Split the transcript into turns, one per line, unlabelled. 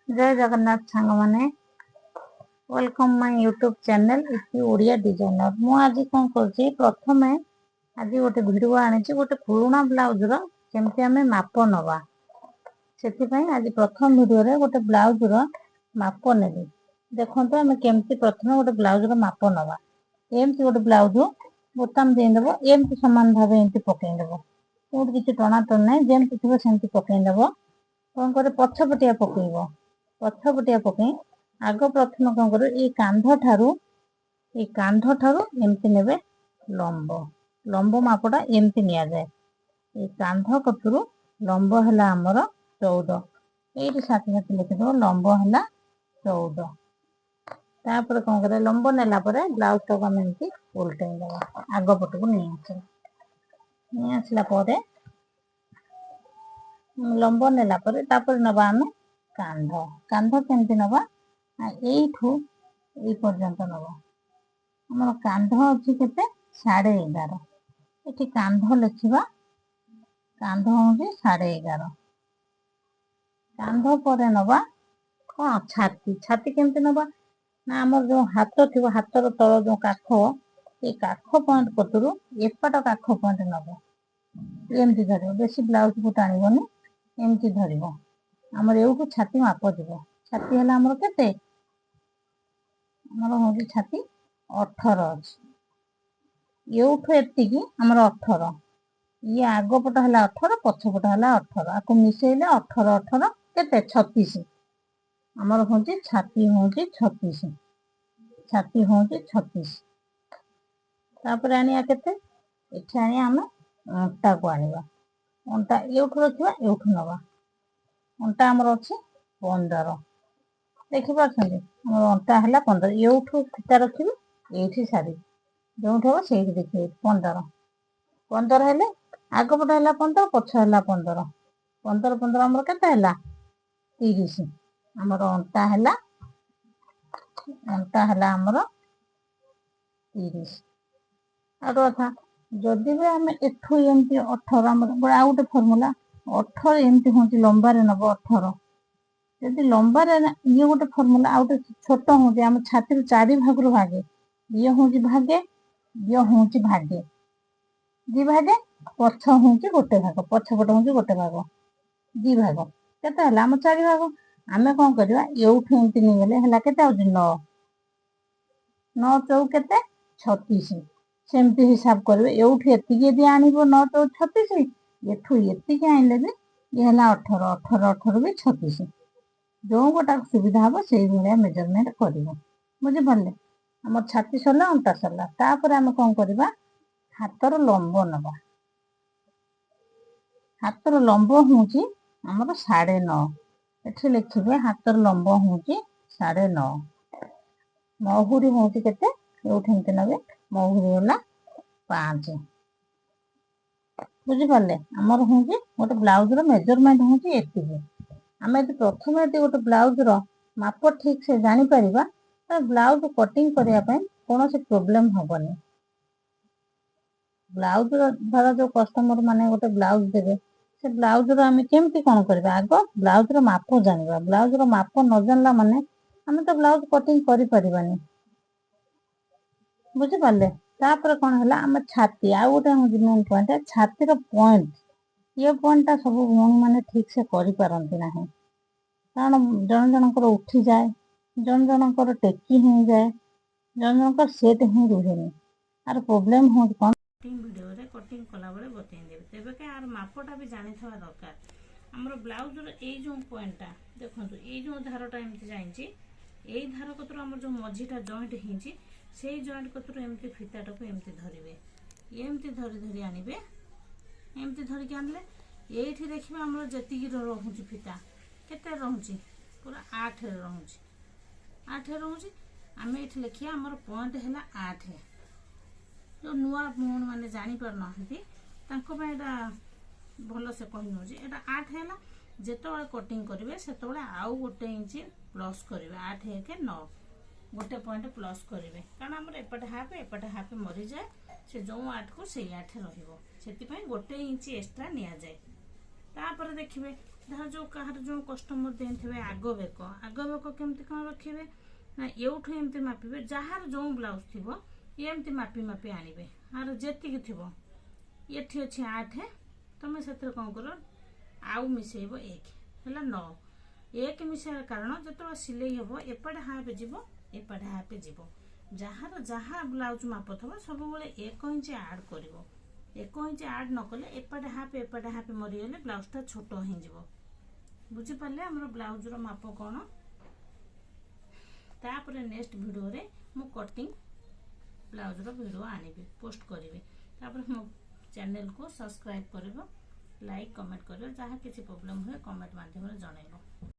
जय जगन्नाथ सांग माने वेलकम माय यूट्यूब चैनल इति ओडिया डिजाइनर। मु आज कौन कर प्रथम आज गोटे भिडियो आनी गोटे पुराणा ब्लाउज केमती आम माप नवा से आज प्रथम भिडियो गोटे ब्लाउज माप ने देखो आम केमती प्रथम गोटे ब्लाउज माप नवा एमती गोटे ब्लाउज बोताम देदेव एमती सामान भाव एमती पकईदेव कौट किसी टना टन ना जमती थी सेमती पकईदेव कौन कर पछपटिया पकईब पछपटिया पकई आग प्रथम कौन कर कांध ठारू एमती नेबे लंब लंब मापटा एमती निया जाए ये कांध कतरू लंब है आमर 14 ये साथी साथी लिखिदेव लंब है 14 तापर कौन कर लंब नेला ब्लाउज टाक आम एमती उल्टई देवा आग पट को नहीं आसला लंब नेला नवा आम कांध कांध केमती नवा यू ये पर्यंत नवा आम कांध अच्छी के 11.5 ये कांध लिखा कांध हूँ 11.5 कांध पर नवा कौन छाती छाती केमती नवा ना आम जो हाथ थी हाथर तल जो काख ये काख पॉइंट कतरू एपट काख पॉइंट नब एमती धर बेसी ब्लाउज को टाणबनी एमती धर आमर एवं छाती माप जीव छाती है आमर के हूँ छाती 18 अच्छी एवठू एति आमर 18 ये आगपट है 18 पछपट है 18 आपको मिसेले 18 18 के 36 आमर हूँ छाती हूँ 36 छाती हूँ 36 तापर आनिया केते एठी आनिया आम अंटा को आनिबा अंटा एवठू रखिबा एवठू नवा अंटा आमर अच्छी 15 देखिपारे अंटा है 15 एवठू फिता रखिबे एठी सारी जो से देखिए 15 15 हेले आगपट है 15 पछ है 15 15 15 आमर केते है 30 आमर अंटा है आमर 30 आरो था जदि भी आम एठू एमती 18 आउ गोटे फर्मुला 18 एमती हूँ लंबारे नब 18 जदि लंबारे ये गोटे फर्मुला आउ गोटे छोट हूँ आम छाती 4 भाग भागे ये हूँ भागे ये हूँ भागे दि भागे पछ हूँ गोटे भाग पछपट हूँ गोटे भाग दि भाग केते आम 4 भाग आम कौन करवा एवठू एमती नहीं गले है के 9 9 चौ के 36 सेमती हिसाब करेंगे एवठू एति आणव 9 चौ 36 एठू एति आनले भी ये 18 18 18 भी 36 जो गोटा सुविधा हम से मेजरमेंट कर बुझिपारे आम छाती सरला अंटा सरला तापर आम कौन करवा हाथर लंब नवा हाथर लंब हूँ आमर 9.5 एठी लिखे हाथर लंब हूँ 9.5 महुरी हूँ केते एमती नबे महुरी है 5 बुझिपारे आमर हूँ गोटे ब्लाउज मेजरमेंट हूँ एति आम यदि प्रथम यदि गोटे ब्लाउज माप ठीक से जापर तो ब्लाउज कटिंग करने कौन प्रोब्लेम हेनी ब्लाउज धर जो कस्टमर माने गोटे ब्लाउज देवे से ब्लाउज आम केमती कौन करवा आग ब्लाउज माप जाना ब्लाउज माप न जानला माने आम तो ब्लाउज कटिंग करें बुझिपारे तापर कौन है आम छाती आउ गोटे मेन पॉइंट छातीर पॉइंट ये पॉइंटा सब भौणी मैंने ठीक से करपारती ना कारण जन जनकर उठी जाए जन जनकर टेकी हो जाए जन जनकर सेट ही रुहे आर प्रोब्लेम हो कौन वीडियो रे कटिंग कला बेले बतईदेवी तेरे के आर मापटा भी जानी था दरकार आमर ब्लाउज ये जो पॉइंटा देखो ये जो धारटा एमती जाइए यही धार कतर आम जो मझीटा जॉइंट होती से जॉइंट कतर एमती फिताटा को एमती धरवे एमती धरी धरी आनबे एमती धरिक आनले ये देखिए आम जी रोचे फिता केते रोचे पूरा 8 रोचे 8 रोचे आम ये लिखिए आमर पॉइंट है 8 जो नुआ भौणी मैंने जापार ना भल से कही नौ यहाँ 8 है जिते कटिंग करेंगे से आउ गोटे इंच प्लस करेंगे 8 1 9 गोटे पॉइंट प्लस करेंगे कारण आम एपटे हाफ मरी जाए से जो 8 को से 8 रोटे गोटे इंच एक्सट्रा नि जाए तापर देखिए धर जो कहार जो कस्टमर देथे आग बेक केमती कौन रखिए ना एवठू एमती मापिबे जार जो ब्लाउज थी एमती मापी मापी आनिबे आर जेतिकी थी ये अच्छे 8 तुम से कौन कर आउ मिसेब 1 है 9 1 मिसार कारण जो सिलाई हम एपटे हाफ जीव एपटे हाफ जीव जार जहाँ ब्लाउज माप थो सब 1 इंच आड कर 1 इंच आड न कले एपटे हाफ मरीगले ब्लाउजटा छोट हो बुझीपारे आम ब्लाउज माप कौन तापर नेक्स्ट वीडियो रे मु कटिंग ब्लाउज वीडियो आनी पोस्ट करी मो चैनल को सब्सक्राइब कर लाइक कमेंट कर जहाँ किसी प्रॉब्लम हुए कमेंट माध्यम जनइब।